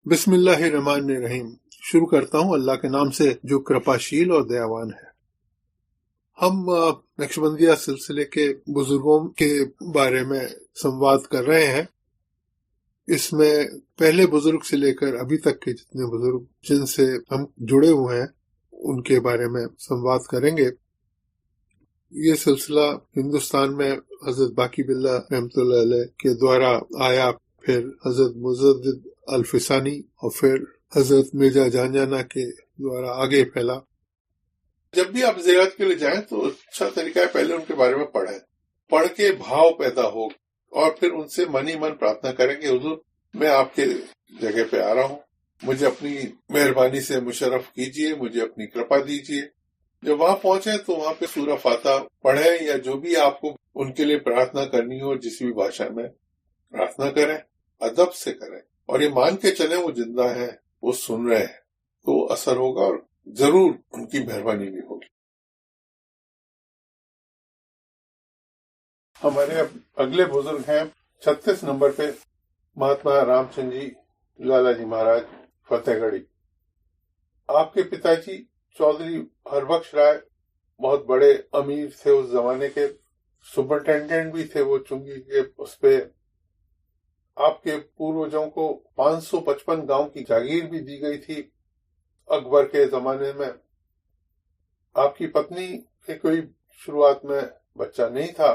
बिस्मिल्लाहिर्रहमानिर्रहीम। शुरू करता हूँ अल्लाह के नाम से जो कृपाशील और दयावान है। हम नक्शबंदिया सिलसिले के बुजुर्गों के बारे में संवाद कर रहे हैं। इसमें पहले बुजुर्ग से लेकर अभी तक के जितने बुजुर्ग जिनसे हम जुड़े हुए हैं उनके बारे में संवाद करेंगे। ये सिलसिला हिंदुस्तान में हजरत बाकी बिल्ला रहमतुल्लाह अलैह के द्वारा आया, फिर हजरत मुजद्दिद अल-फिसानी और फिर हजरत मिर्जा जानजाना के द्वारा आगे फैला। जब भी आप ज़ियारत के लिए जाएं तो अच्छा तरीका है पहले उनके बारे में पढ़ के भाव पैदा हो और फिर उनसे मन ही मन प्रार्थना करें कि हुजूर मैं आपके जगह पे आ रहा हूँ, मुझे अपनी मेहरबानी से मुशर्रफ कीजिए, मुझे अपनी कृपा दीजिए। जब वहां पहुंचे तो वहां पे सूरह फातिहा पढ़ें या जो भी आपको उनके लिए प्रार्थना करनी हो जिस भी भाषा में प्रार्थना करें, अदब से करें और ये मान के चलें वो जिंदा है, वो सुन रहे हैं, तो असर होगा और जरूर उनकी मेहरबानी भी होगी। हमारे अगले बुजुर्ग हैं 36 नंबर पे महात्मा रामचंद्र जी लाला जी महाराज फतेहगढ़ी। आपके पिताजी चौधरी हरबख्श राय बहुत बड़े अमीर थे, उस जमाने के सुपरिटेंडेंट भी थे वो चुंगी के। उस पे आपके पूर्वजों को 555 गांव की जागीर भी दी गई थी अकबर के जमाने में। आपकी पत्नी के कोई शुरुआत में बच्चा नहीं था।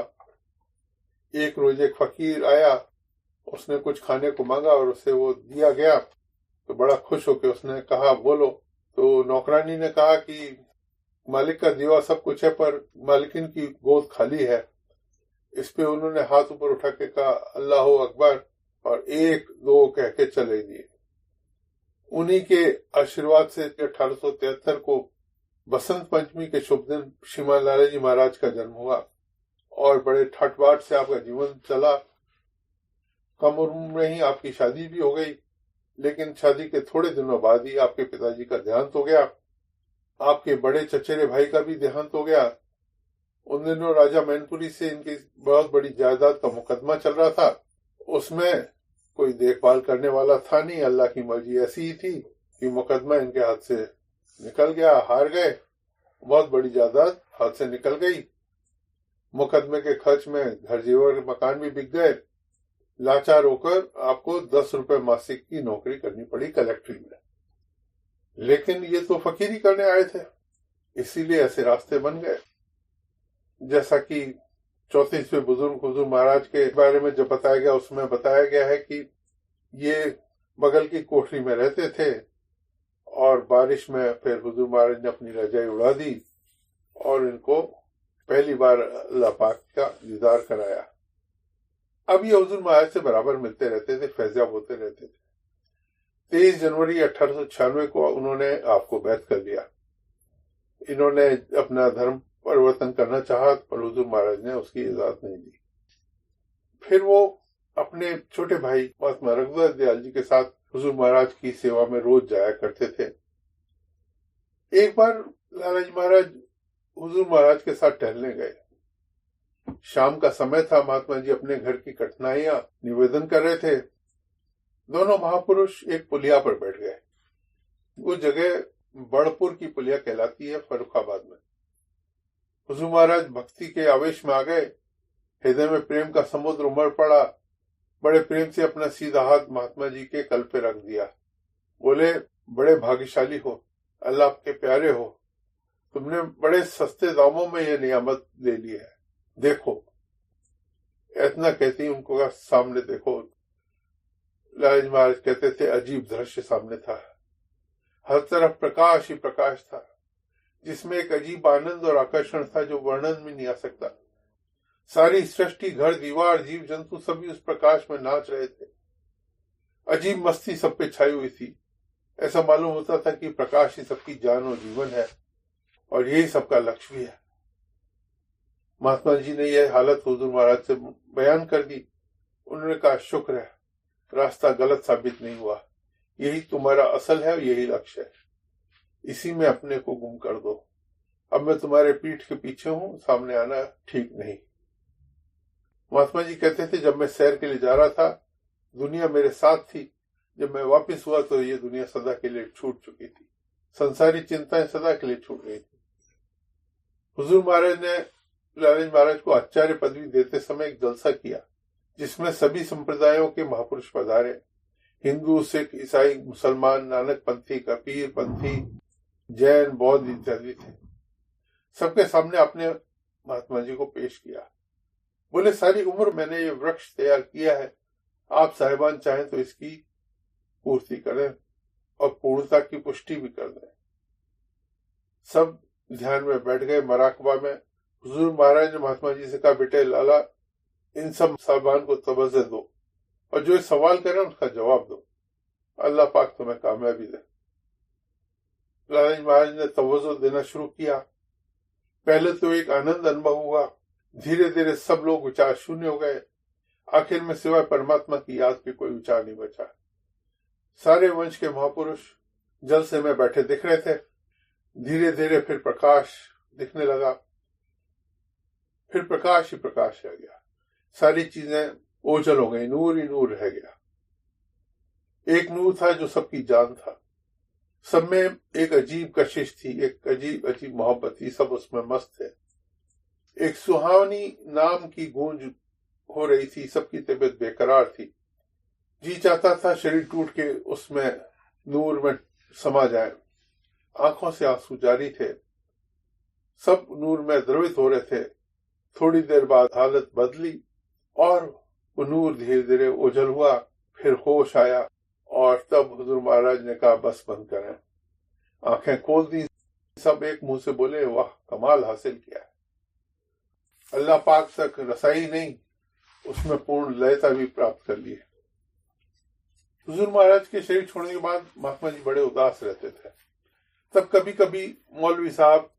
एक रोज एक फकीर आया, उसने कुछ खाने को मांगा और उसे वो दिया गया तो बड़ा खुश होकर उसने कहा बोलो। तो नौकरानी ने कहा कि मालिक का दिया सब कुछ है पर मालिकिन की गोद खाली है। इस पे उन्होंने हाथ ऊपर उठा के कहा अल्लाह अकबर और 1 2 कह के चले दिए। उन्हीं के आशीर्वाद से 1873 को बसंत पंचमी के शुभ दिन श्रीमान लाला जी महाराज का जन्म हुआ और बड़े ठाट-बाट से आपका जीवन चला। कम उम्र में ही आपकी शादी भी हो गई, लेकिन शादी के थोड़े दिनों बाद ही आपके पिताजी का देहांत हो गया। आपके बड़े चचेरे भाई का भी देहांत हो गया। उन दिनों राजा मैनपुरी से इनकी बहुत बड़ी जायदाद का मुकदमा चल रहा था। उसमें कोई देखभाल करने वाला था नहीं। अल्लाह की मर्जी ऐसी ही थी कि मुकदमा इनके हाथ से निकल गया, हार गए, बहुत बड़ी जायदाद हाथ से निकल गई। मुकदमे के खर्च में घर जेवर मकान भी बिक गए। लाचार होकर आपको 10 रुपए मासिक की नौकरी करनी पड़ी कलेक्ट्री में। लेकिन ये तो फकीरी करने आए थे, इसीलिए ऐसे रास्ते बन गए। जैसा कि 34वें बुजुर्ग हुजूर महाराज के बारे में जो बताया गया उसमें बताया गया है कि ये बगल की कोठरी में रहते थे और बारिश में फिर हुजूर महाराज ने अपनी रजाई उड़ा दी और इनको पहली बार अल्लाह पाक का दीदार कराया। अब ये हुजूर महाराज से बराबर मिलते रहते थे, फैज़याब होते रहते थे। 23 जनवरी 1896 को उन्होंने आपको बैत कर लिया। इन्होंने अपना धर्म परिवर्तन करना चाहा पर हुजूर महाराज ने उसकी इजाजत नहीं दी। फिर वो अपने छोटे भाई महात्मा रघुनाथ दयाल जी के साथ हुजूर महाराज की सेवा में रोज जाया करते थे। एक बार लाला जी महाराज हुजूर महाराज के साथ टहलने गए। शाम का समय था, महात्मा जी अपने घर की कठिनाइयां निवेदन कर रहे थे। दोनों महापुरुष एक पुलिया पर बैठ गए। वो जगह बड़पुर की पुलिया कहलाती है, फर्रुखाबाद में। हुजूर महाराज भक्ति के आवेश में आ गए। हृदय में प्रेम का समुद्र उमड़ पड़ा। बड़े प्रेम से अपना सीधा हाथ महात्मा जी के कल पे रख दिया। बोले बड़े भाग्यशाली हो, अल्लाह आपके प्यारे हो, तुमने बड़े सस्ते दामों में यह नियामत ले ली है, देखो। इतना कहते ही उनको कहा सामने देखो। लाला जी महाराज कहते थे अजीब दृश्य सामने था। हर तरफ प्रकाश ही प्रकाश था, जिसमें एक अजीब आनंद और आकर्षण था जो वर्णन में नहीं आ सकता। सारी सृष्टि, घर दीवार, जीव जंतु सभी उस प्रकाश में नाच रहे थे। अजीब मस्ती सब पे छाई हुई थी। ऐसा मालूम होता था कि प्रकाश ही सबकी जान और जीवन है और यही सबका लक्ष्य भी है। महात्मा जी ने यह हालत हुजूर महाराज से बयान कर दी। उन्होंने कहा शुक्र है, रास्ता गलत साबित नहीं हुआ। यही तुम्हारा असल है और यही लक्ष्य है। इसी में अपने को गुम कर दो। अब मैं तुम्हारे पीठ के पीछे हूं, सामने आना ठीक नहीं। महात्मा जी कहते थे जब मैं सैर के लिए जा रहा था, दुनिया मेरे साथ थी, जब मैं वापस हुआ तो ये दुनिया सदा के लिए छूट चुकी थी, संसारी चिंताएं सदा के लिए छूट गई थी। हुजूर महाराज ने लाला जी महाराज को आचार्य पदवी देते समय एक जलसा किया, जिसमें सभी संप्रदायों के महापुरुष पधारे। हिंदू, सिख, ईसाई, मुसलमान, नानक पंथी, कबीर पंथी, जैन, बौद्ध इत्यादि थे। सबके सामने आपने महात्मा जी को पेश किया। बोले, सारी उम्र मैंने ये वृक्ष तैयार किया है, आप साहिबान चाहें तो इसकी पूर्ति करें और पूर्णता की पुष्टि भी कर दें। सब ध्यान में बैठ गए। मराकबा में हुजूर महाराज ने महात्मा जी से कहा, बेटे लाला, इन सब साहिबान को तवज्जो दो और जो सवाल करें उसका जवाब दो, अल्लाह पाक तुम्हें कामयाबी दे। लाला जी महाराज ने तवज्जो देना शुरू किया। पहले तो एक आनंद अनुभव हुआ, धीरे धीरे सब लोग विचार शून्य हो गए। आखिर में सिवाय परमात्मा की याद के कोई विचार नहीं बचा। सारे वंश के महापुरुष जलसे में बैठे दिख रहे थे। धीरे धीरे फिर प्रकाश दिखने लगा, फिर प्रकाश ही प्रकाश रह गया। सारी चीजें ओझल हो गई, नूर ही नूर रह गया। एक नूर था जो सबकी जान था। सब में एक अजीब कशिश थी, एक अजीब अजीब मोहब्बत थी, सब उसमें मस्त थे। एक सुहावनी नाम की गूंज हो रही थी, सबकी तबीयत बेकरार थी। जी चाहता था शरीर टूट के उसमें नूर में समा जाए। आंखों से आंसू जारी थे, सब नूर में द्रवित हो रहे थे। थोड़ी देर बाद हालत बदली और वो नूर धीरे धीरे ओझल हुआ। फिर होश आया और तब हुजूर महाराज ने कहा, बस बंद करें। आंखें खोल दी। सब एक मुंह से बोले, वाह, कमाल हासिल किया है। अल्लाह पाक तक रसाई नहीं, उसमें पूर्ण लयता भी प्राप्त कर ली है। हुजूर महाराज के शरीर छोड़ने के बाद महात्मा जी बड़े उदास रहते थे। तब कभी कभी मौलवी साहब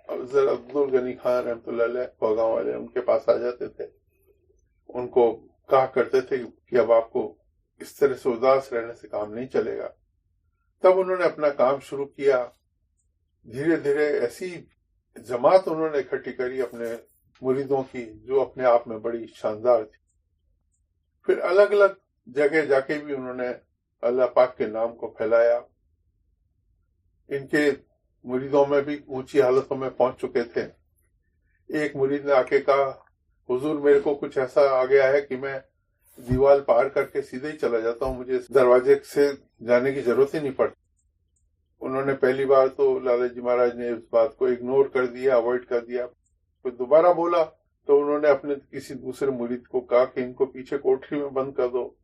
अब्दुल गनी खान रहमतुल्लाह अलैह गाँव वाले उनके पास आ जाते थे। उनको कहा करते थे कि अब आपको इस तरह से उदास रहने से काम नहीं चलेगा। तब उन्होंने अपना काम शुरू किया। धीरे धीरे ऐसी जमात उन्होंने इकट्ठी करी अपने मुरीदों की, जो अपने आप में बड़ी शानदार थी। फिर अलग अलग जगह जाके भी उन्होंने अल्लाह पाक के नाम को फैलाया। इनके मुरीदों में भी ऊंची हालतों में पहुंच चुके थे। एक मुरीद ने आके कहा, हुजूर मेरे को कुछ ऐसा आ गया है कि मैं दीवार पार करके सीधे ही चला जाता हूँ, मुझे दरवाजे से जाने की जरूरत ही नहीं पड़ती। उन्होंने पहली बार तो लाला जी महाराज ने इस बात को इग्नोर कर दिया, अवॉइड कर दिया। फिर दोबारा बोला तो उन्होंने अपने किसी दूसरे मुरीद को कहा कि इनको पीछे कोठरी में बंद कर दो।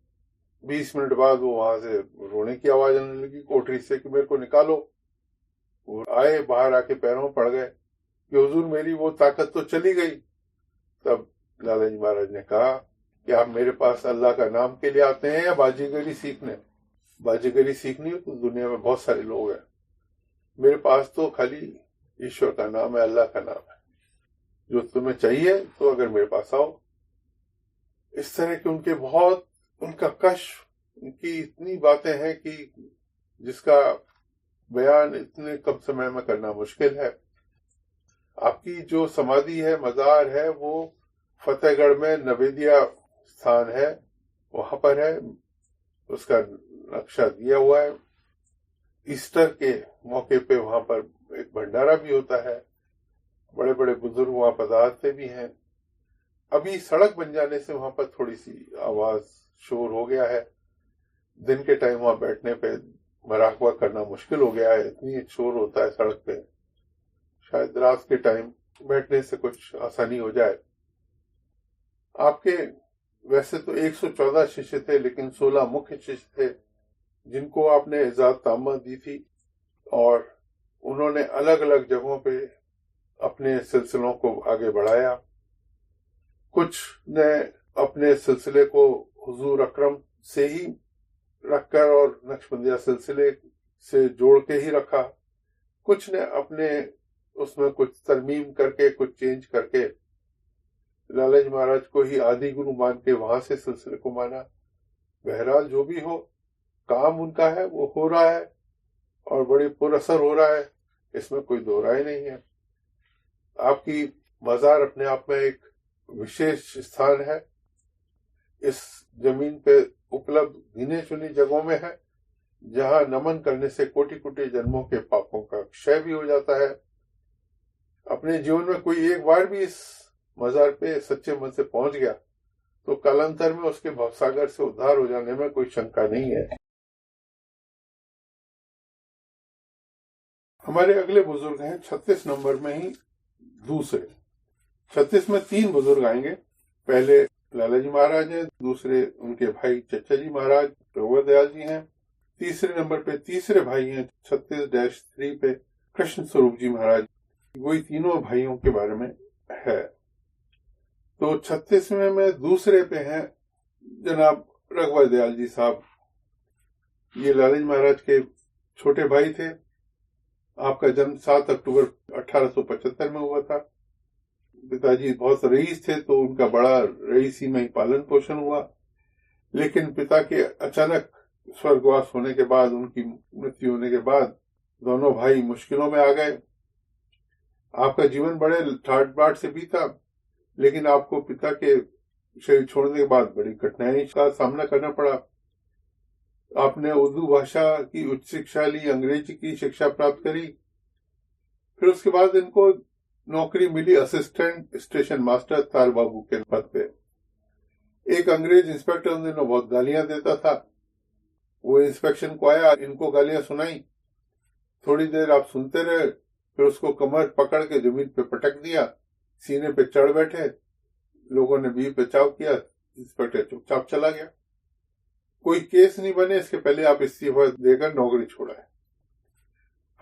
20 मिनट बाद वो वहां से रोने की आवाज आने लगी कोठरी से कि मेरे को निकालो। वो आए, बाहर आके पैरों में पड़ गए कि हुजूर मेरी वो ताकत तो चली गई। तब लाला जी महाराज ने कहा कि आप मेरे पास अल्लाह का नाम के लिए आते हैं या बाजीगरी सीखने? बाजीगरी सीखनी हो तो दुनिया में बहुत सारे लोग हैं, मेरे पास तो खाली ईश्वर का नाम है, अल्लाह का नाम है। जो तुम्हें चाहिए तो अगर मेरे पास आओ। इस तरह के उनके बहुत, उनका कष्ट, उनकी इतनी बातें हैं कि जिसका बयान इतने कम समय में करना मुश्किल है। आपकी जो समाधि है, मजार है, वो फतेहगढ़ में नवेदिया स्थान है, वहां पर है। उसका नक्शा दिया हुआ है। ईस्टर के मौके पे वहां पर एक भंडारा भी होता है। बड़े बड़े बुजुर्ग वहां पधारते भी हैं। अभी सड़क बन जाने से वहां पर थोड़ी सी आवाज, शोर हो गया है। दिन के टाइम वहां बैठने पे मराकबा करना मुश्किल हो गया है, इतनी शोर होता है सड़क पे। शायद रात के टाइम बैठने से कुछ आसानी हो जाए। आपके वैसे तो 114 शिष्य थे, लेकिन 16 मुख्य शिष्य थे जिनको आपने इजाज़त ताम्मा दी थी, और उन्होंने अलग अलग जगहों पे अपने सिलसिलों को आगे बढ़ाया। कुछ ने अपने सिलसिले को हुजूर अकरम से ही रखकर और नक्शबंदिया सिलसिले से जोड़ के ही रखा। कुछ ने अपने उसमें कुछ तरमीम करके, कुछ चेंज करके लाला जी महाराज को ही आदि गुरु मान के वहां से सिलसिले को माना। बहरहाल जो भी हो, काम उनका है, वो हो रहा है और बड़ी पुरअसर हो रहा है, इसमें कोई दो राय नहीं है। आपकी मजार अपने आप में एक विशेष स्थान है। इस जमीन पे उपलब्ध गिने चुनी जगहों में है जहां नमन करने से कोटि कोटि जन्मों के पापों का क्षय भी हो जाता है। अपने जीवन में कोई एक बार भी इस मजार पे सच्चे मन से पहुंच गया तो कालांतर में उसके भवसागर से उद्धार हो जाने में कोई शंका नहीं है। हमारे अगले बुजुर्ग हैं 36 नंबर में ही दूसरे। 36 में 3 बुजुर्ग आएंगे। पहले लाला जी महाराज हैं, दूसरे उनके भाई चचा जी महाराज रघुवर दयाल जी हैं, तीसरे नंबर पे तीसरे भाई हैं 36-3 पे कृष्ण स्वरूप जी महाराज। वही तीनों भाइयों के बारे में है। तो 36वें में दूसरे पे हैं जनाब रघुवर दयाल जी साहब। ये लाला जी महाराज के छोटे भाई थे। आपका जन्म 7 अक्टूबर 1875 में हुआ था। पिताजी बहुत रईस थे तो उनका बड़ा रईसी में ही पालन पोषण हुआ, लेकिन पिता के अचानक स्वर्गवास होने के बाद, उनकी मृत्यु होने के बाद दोनों भाई मुश्किलों में आ गए। आपका जीवन बड़े ठाट बाट से बीता, लेकिन आपको पिता के शरीर छोड़ने के बाद बड़ी कठिनाई का सामना करना पड़ा। आपने उर्दू भाषा की उच्च शिक्षा ली, अंग्रेजी की शिक्षा प्राप्त करी। फिर उसके बाद इनको नौकरी मिली असिस्टेंट स्टेशन मास्टर तार बाबू के पद पे। एक अंग्रेज इंस्पेक्टर उन दिनों बहुत गालियां देता था। वो इंस्पेक्शन को आया, इनको गालियां सुनाई। थोड़ी देर आप सुनते रहे, फिर उसको कमर पकड़ के जमीन पे पटक दिया, सीने पे चढ़ बैठे। लोगों ने भी बचाव किया, इंस्पेक्टर चुपचाप चला गया। कोई केस नहीं बने इसके पहले आप इस्तीफा देकर नौकरी छोड़ा है।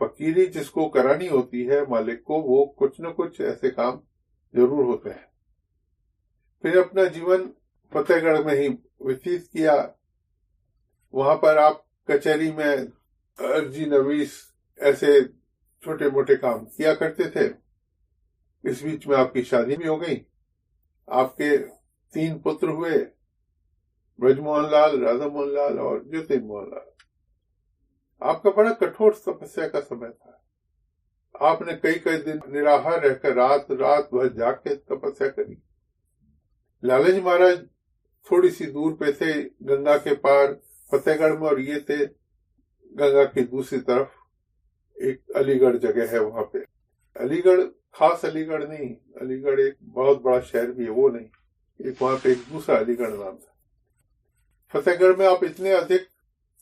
फकीरी जिसको करानी होती है मालिक को, वो कुछ न कुछ ऐसे काम जरूर होते हैं। फिर अपना जीवन फतेहगढ़ में ही व्यतीत किया। वहां पर आप कचहरी में अर्जी नवीस ऐसे छोटे मोटे काम किया करते थे। इस बीच में आपकी शादी भी हो गई। आपके 3 पुत्र हुए, ब्रजमोहन लाल, राधा मोहन लाल और ज्योति मोहन लाल। आपका बड़ा कठोर तपस्या का समय था। आपने कई दिन निराहार रहकर रात भर जाग के तपस्या करी। लाला जी महाराज थोड़ी सी दूर पे थे, गंगा के पार फतेहगढ़ में, और ये थे गंगा की दूसरी तरफ एक अलीगढ़ जगह है वहां पे। अलीगढ़ खास अलीगढ़ नहीं, अलीगढ़ एक बहुत बड़ा शहर भी है, वो नहीं, एक वहां पे एक दूसरा अलीगढ़ नाम था। फतेहगढ़ में आप इतने अधिक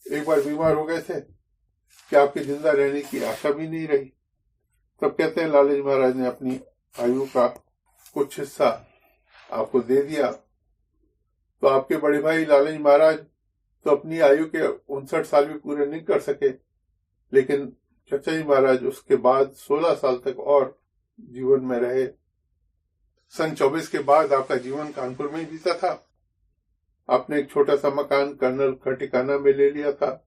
एक बार बीमार हो गए थे कि आपके जिंदा रहने की आशा भी नहीं रही। तब कहते हैं लाला जी महाराज ने अपनी आयु का कुछ हिस्सा आपको दे दिया। तो आपके बड़े भाई लाला जी महाराज तो अपनी आयु के 59 साल भी पूरे नहीं कर सके, लेकिन चचा जी महाराज उसके बाद 16 साल तक और जीवन में रहे। सन 24 के बाद आपका जीवन कानपुर में ही बीता था। आपने एक छोटा सा मकान कर्नल खटिकाना में ले लिया था।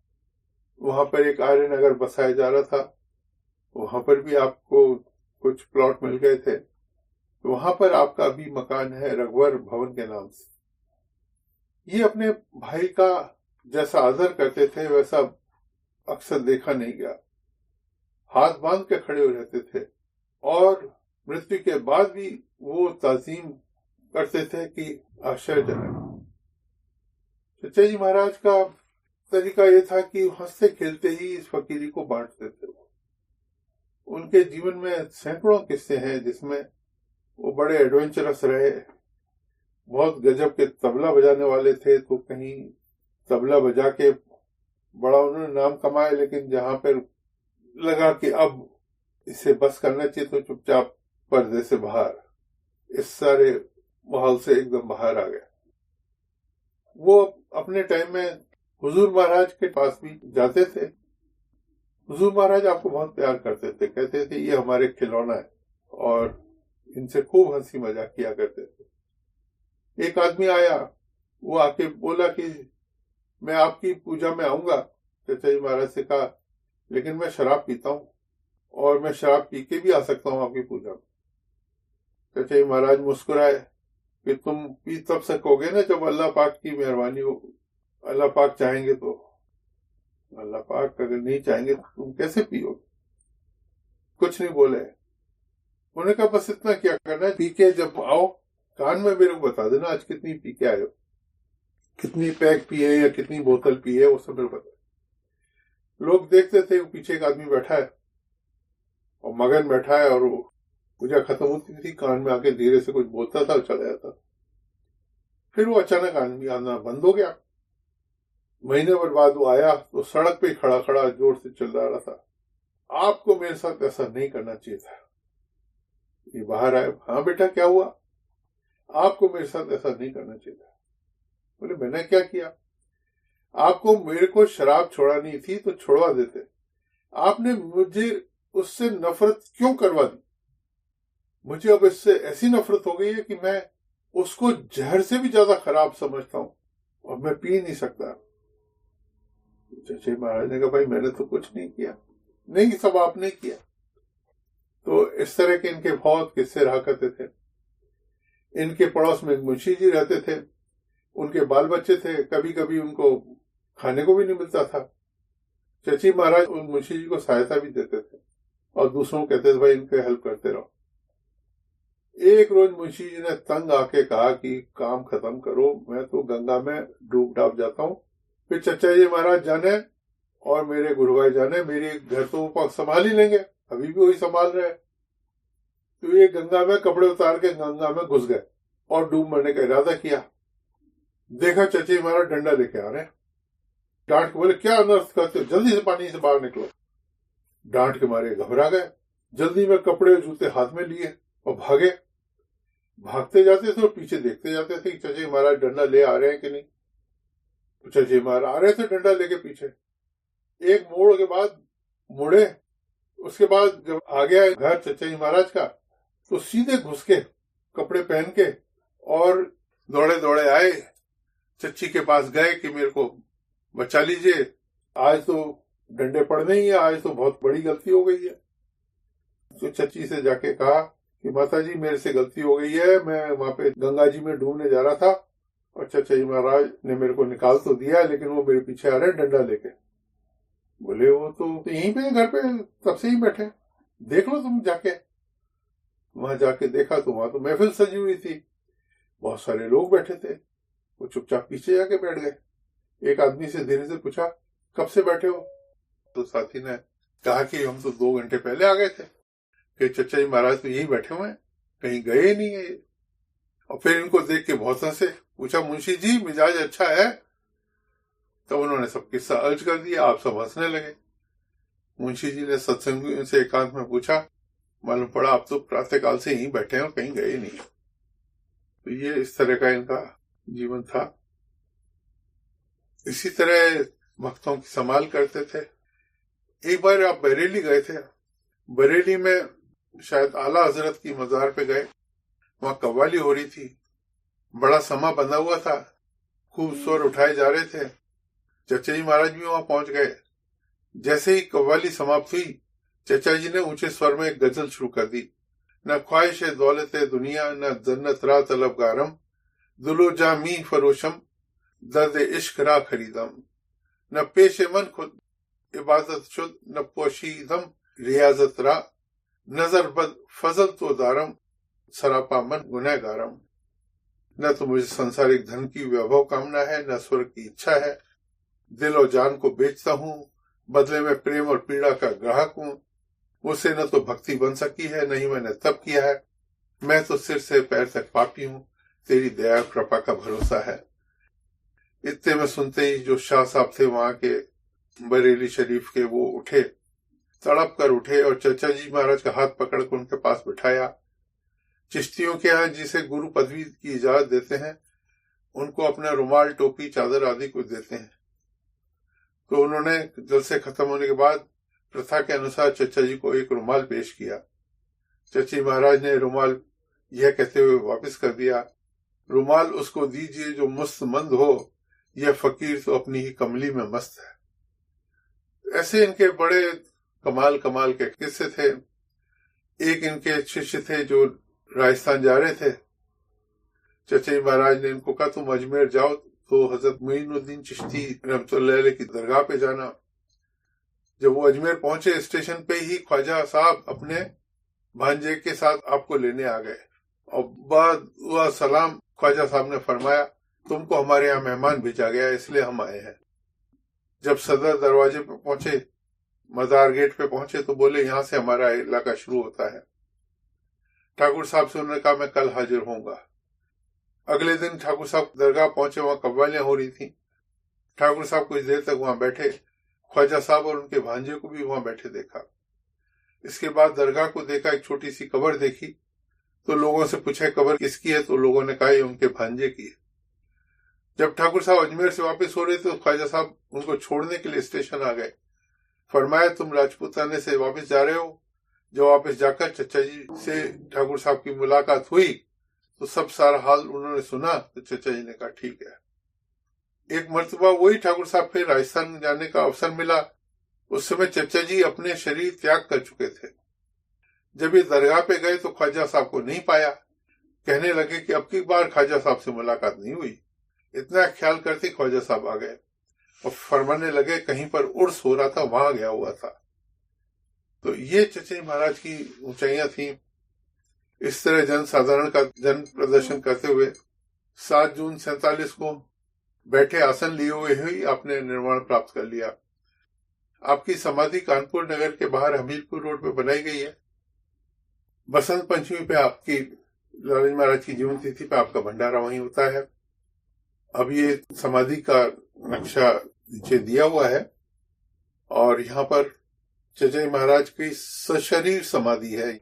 वहां पर एक आर्य नगर बसाया जा रहा था, वहां पर भी आपको कुछ प्लॉट मिल गए थे। वहां पर आपका अभी मकान है रघुवर भवन के नाम से। ये अपने भाई का जैसा आदर करते थे वैसा अक्सर देखा नहीं गया। हाथ बांध के खड़े हो रहते थे और मृत्यु के बाद भी वो ताजीम करते थे कि आश्चर्यजनक। चचा जी महाराज का तरीका ये था कि हंसते खेलते ही इस फकीरी को बांटते थे। उनके जीवन में सैकड़ों किस्से हैं जिसमें वो बड़े एडवेंचरस रहे। बहुत गजब के तबला बजाने वाले थे, तो कहीं तबला बजा के बड़ा उन्होंने नाम कमाया, लेकिन जहां पर लगा कि अब इसे बस करना चाहिए तो चुपचाप पर्दे से बाहर, इस सारे माहौल से एकदम बाहर आ गए। वो अपने टाइम में हुजूर महाराज के पास भी जाते थे। हुजूर महाराज आपको बहुत प्यार करते थे, कहते थे ये हमारे खिलौना है, और इनसे खूब हंसी मजाक किया करते थे। एक आदमी आया, वो आके बोला कि मैं आपकी पूजा में आऊंगा। चचा जी महाराज से कहा लेकिन मैं शराब पीता हूं और मैं शराब पी के भी आ सकता हूं आपकी पूजा में। चचा जी महाराज मुस्कुराए कि तुम पी तब सकोगे ना जब अल्लाह पाक की मेहरबानी हो। अल्लाह पाक चाहेंगे तो, अल्लाह पाक अगर नहीं चाहेंगे तो तुम कैसे पियोगे। कुछ नहीं बोले। उन्होंने कहा बस इतना क्या करना है, पी के जब आओ कान में मेरे को बता देना आज कितनी पी के आए हो, कितनी पैक पी है या कितनी बोतल पी है, वो सब मेरे को बता। लोग देखते थे, पीछे एक आदमी बैठा है और मगन बैठा है, और वो पूजा खत्म होती थी, कान में आके धीरे से कुछ बोलता था और चला जाता। फिर वो अचानक आदमी आना बंद हो गया। महीने भर बाद वो आया तो सड़क पे खड़ा खड़ा जोर से चिल्ला रहा था, आपको मेरे साथ ऐसा नहीं करना चाहिए था। ये बाहर आया, हाँ बेटा क्या हुआ? आपको मेरे साथ ऐसा नहीं करना चाहिए था। बोले मैंने क्या किया? आपको मेरे को शराब छोड़ानी थी तो छोड़वा देते, आपने मुझे उससे नफरत क्यों करवा दी? मुझे अब इससे ऐसी नफरत हो गई है कि मैं उसको जहर से भी ज्यादा खराब समझता हूं और मैं पी नहीं सकता। चचे महाराज ने कहा, भाई मैंने तो कुछ नहीं किया। नहीं, सब आपने किया। तो इस तरह के इनके बहुत किस्से रहा करते थे। इनके पड़ोस में मुंशी जी रहते थे, उनके बाल बच्चे थे, कभी कभी उनको खाने को भी नहीं मिलता था। चची महाराज उन मुंशी जी को सहायता भी देते थे और दूसरों को कहते थे भाई इनके हेल्प करते रहो। एक रोज मुंशी जी ने तंग आके कहा कि काम खत्म करो, मैं तो गंगा में डूब डाब जाता हूँ, फिर चचा जी महाराज जाने और मेरे गुरु भाई जाने, मेरे घर तो वो संभाल ही लेंगे, अभी भी वही संभाल रहे। तो ये गंगा में कपड़े उतार के गंगा में घुस गए और डूब मरने का इरादा किया। देखा चचे महाराज डंडा लेके आ रहे हैं, डांट के बोले क्या अनर्थ करते हो, जल्दी से पानी से बाहर निकलो। डांट के मारे घबरा गए, जल्दी में कपड़े जूते हाथ में लिए और भागे। भागते जाते थे और पीछे देखते जाते थे कि चचे महाराज डंडा ले आ रहे हैं कि नहीं। चचे महाराज आ रहे थे डंडा लेके पीछे। एक मोड़ के बाद मुड़े, उसके बाद जब आ गया घर चचे महाराज का तो सीधे घुस के कपड़े पहन के और दौड़े दौड़े आए, चच्ची के पास गए कि मेरे को बचा लीजिए, आज तो डंडे पड़ने ही है, आज तो बहुत बड़ी गलती हो गई है। तो चच्ची से जाके कहा कि माता जी मेरे से गलती हो गई है, मैं वहां पे गंगा जी में डूबने जा रहा था और चचा जी महाराज ने मेरे को निकाल तो दिया, लेकिन वो मेरे पीछे आ रहे डंडा लेके। बोले वो तो यहीं पे घर पे तब से ही बैठे, देख लो तुम जाके। वहां जाके देखा तो वहां तो महफिल सजी हुई थी, बहुत सारे लोग बैठे थे। वो चुपचाप पीछे जाके बैठ गए। एक आदमी से धीरे से पूछा कब से बैठे हो? तो साथी ने कहा कि हम तो 2 घंटे पहले आ गए थे, कि चचा जी महाराज तो यही बैठे हुए हैं, कहीं गए नहीं है। और फिर इनको देख के बहुत हंसे। पूछा मुंशी जी मिजाज अच्छा है? तो उन्होंने सब किस्सा अर्ज कर दिया, आप सब हंसने लगे। मुंशी जी ने सत्संगियों से एकांत में पूछा, मालूम पड़ा आप तो प्रातः काल से यहीं बैठे हैं और कहीं गए नहीं। तो ये इस तरह का इनका जीवन था। इसी तरह भक्तों की संभाल करते थे। एक बार आप बरेली गए थे, बरेली में शायद आला हजरत की मजार पे गए, वहां कव्वाली हो रही थी, बड़ा समा बंधा हुआ था, खूब स्वर उठाए जा रहे थे। चचा जी महाराज भी वहां पहुंच गए। जैसे ही कव्वाली समाप्त हुई, चचा जी ने ऊंचे स्वर में एक गजल शुरू कर दी। न ख्वाहिश दौलत दुनिया, न जन्नत रा तलबगारम, दुलो जामी फरोशम, दर्द इश्क रा खरीदम, न पेश मन खुद इबादत शुद, न पोशीदम रियाजत रा, नजर बद फजल तो दारम, सरापा मन गुनहगारम। न तो मुझे संसारिक धन की वैभव कामना है, न स्वर्ग की इच्छा है, दिल और जान को बेचता हूँ, बदले में प्रेम और पीड़ा का ग्राहक हूँ। मुझसे न तो भक्ति बन सकी है, नहीं मैंने तब किया है, मैं तो सिर से पैर तक पापी हूँ, तेरी दया कृपा का भरोसा है। इतने में सुनते ही जो शाह साहब थे वहां के बरेली शरीफ के, वो उठे, तड़प कर उठे और चचा जी महाराज का हाथ पकड़ कर उनके पास बिठाया। चिश्तियों के यहाँ जिसे गुरु पदवी की इजाजत देते हैं, उनको अपना रुमाल, टोपी, चादर आदि कुछ देते हैं। तो उन्होंने जलसे खत्म होने के बाद प्रथा के अनुसार चचा जी को एक रुमाल पेश किया। चची महाराज ने रुमाल यह कहते हुए वापस कर दिया, रुमाल उसको दीजिए जो मुस्तमंद हो, यह फकीर तो अपनी ही कमली में मस्त है। ऐसे इनके बड़े कमाल कमाल के किस्से थे। एक इनके शिष्य थे जो राजस्थान जा रहे थे। चचे महाराज ने इनको कहा तुम अजमेर जाओ तो हजरत मोइनुद्दीन चिश्ती रहमतुल्लाह अलैह की दरगाह पे जाना। जब वो अजमेर पहुंचे, स्टेशन पे ही ख्वाजा साहब अपने भांजे के साथ आपको लेने आ गए और बाद हुआ सलाम ख्वाजा साहब ने फरमाया तुमको हमारे यहाँ मेहमान भेजा गया इसलिए हम आए हैं। जब सदर दरवाजे पर पहुंचे मजार गेट पे पहुंचे तो बोले यहाँ से हमारा इलाका शुरू होता है। ठाकुर साहब से उन्होंने कहा मैं कल हाजिर होऊंगा। अगले दिन ठाकुर साहब दरगाह पहुंचे, वहां कव्वालियां हो रही थी। ठाकुर साहब कुछ देर तक वहां बैठे, ख्वाजा साहब और उनके भांजे को भी वहां बैठे देखा। इसके बाद दरगाह को देखा, एक छोटी सी कब्र देखी, तो लोगों से पूछा कब्र किसकी है, तो लोगों ने कहा ये उनके भांजे की है। जब ठाकुर साहब अजमेर से वापस हो रहे थे तो ख्वाजा साहब उनको छोड़ने के लिए स्टेशन आ गए। फरमाया तुम राजपूताने से वापस जा रहे हो? जब वापस जाकर चचा जी से ठाकुर साहब की मुलाकात हुई तो सब सारा हाल उन्होंने सुना, तो चचा जी ने कहा ठीक है। एक मर्तबा वही ठाकुर साहब फिर राजस्थान जाने का अवसर मिला। उस समय चचा जी अपने शरीर त्याग कर चुके थे। जब ये दरगाह पे गए तो ख्वाजा साहब को नहीं पाया। कहने लगे कि अब की बार ख्वाजा साहब से मुलाकात नहीं हुई। इतना ख्याल करते ख्वाजा साहब आ गए और फरमाने लगे कहीं पर उर्स हो रहा था, वहां गया हुआ था। तो ये चचा जी महाराज की ऊंचाइयां थी। इस तरह जनसाधारण का जन प्रदर्शन करते हुए 7 जून 47 को बैठे आसन लिए हुए ही आपने निर्वाण प्राप्त कर लिया। आपकी समाधि कानपुर नगर के बाहर हमीरपुर रोड पे बनाई गई है। बसंत पंचमी पे आपकी लालजी महाराज की जीवन तिथि पे आपका भंडारा वहीं होता है। अब ये समाधि का नक्शा नीचे दिया हुआ है और यहाँ पर चचा जी महाराज की सशरीर समाधि है।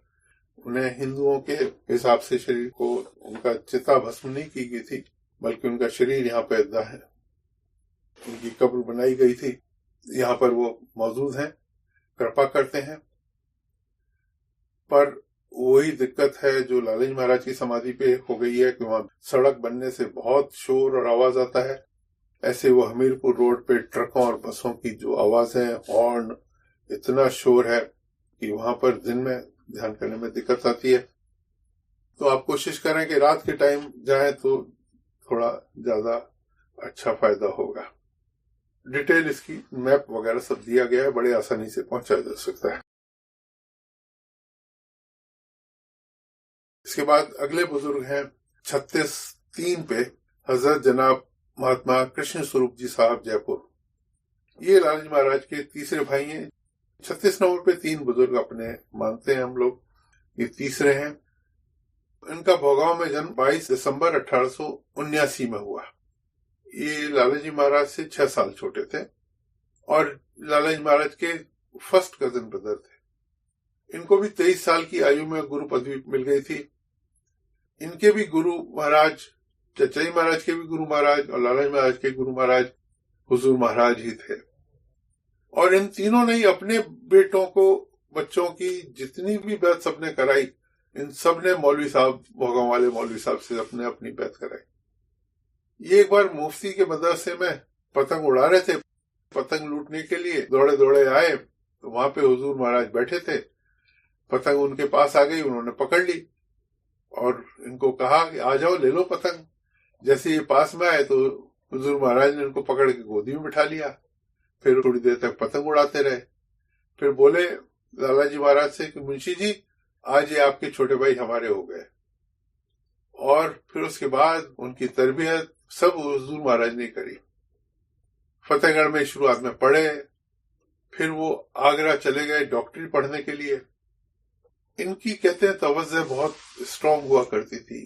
उन्हें हिंदुओं के हिसाब से शरीर को उनका चिता भस्म नहीं की गई थी, बल्कि उनका शरीर यहाँ पे है। उनकी कब्र बनाई गई थी, यहाँ पर वो मौजूद हैं, कृपा करते हैं। पर वही दिक्कत है जो लालजी महाराज की समाधि पे हो गई है कि वहां सड़क बनने से बहुत शोर और आवाज आता है। ऐसे वो हमीरपुर रोड पे ट्रकों और बसों की जो आवाज है, हॉर्न, इतना शोर है कि वहां पर दिन में ध्यान करने में दिक्कत आती है। तो आप कोशिश करें कि रात के टाइम जाएं तो थोड़ा ज्यादा अच्छा फायदा होगा। डिटेल इसकी मैप वगैरह सब दिया गया है, बड़े आसानी से पहुंचा जा सकता है। इसके बाद अगले बुजुर्ग हैं 36-3 पे हजरत जनाब महात्मा कृष्ण स्वरूप जी साहब जयपुर। ये लालजी महाराज के तीसरे भाई हैं। 36 नंबर पे 3 बुजुर्ग अपने मानते हैं हम लोग, ये तीसरे हैं। इनका भोगांव में जन्म 22 दिसंबर 1879 में हुआ। ये लालाजी महाराज से 6 साल छोटे थे और लालाजी महाराज के फर्स्ट कजन ब्रदर थे। इनको भी 23 साल की आयु में गुरु पदवी मिल गई थी। इनके भी गुरु महाराज, चचा जी महाराज के भी गुरु महाराज और लालाजी महाराज के गुरु महाराज हुजूर महाराज ही थे। और इन तीनों ने ही अपने बेटों को, बच्चों की जितनी भी बैत सबने कराई, इन सब ने मौलवी साहब, भोगांव वाले मौलवी साहब से अपने अपनी बैत कराई। ये एक बार मुफ्ती के मदरसे में पतंग उड़ा रहे थे, पतंग लूटने के लिए दौड़े दौड़े आए तो वहां पे हुजूर महाराज बैठे थे। पतंग उनके पास आ गई, उन्होंने पकड़ ली और इनको कहा कि आ जाओ ले लो पतंग। जैसे ये पास में आए तो हुजूर महाराज ने इनको पकड़ के गोदी में बिठा लिया। फिर थोड़ी देर तक पतंग उड़ाते रहे। फिर बोले लालाजी महाराज से कि मुंशी जी आज ये आपके छोटे भाई हमारे हो गए। और फिर उसके बाद उनकी तरबियत सब हुजूर महाराज ने करी। फतेहगढ़ में शुरुआत में पढ़े, फिर वो आगरा चले गए डॉक्टरी पढ़ने के लिए। इनकी कहते हैं तवज्जो बहुत स्ट्रांग हुआ करती थी।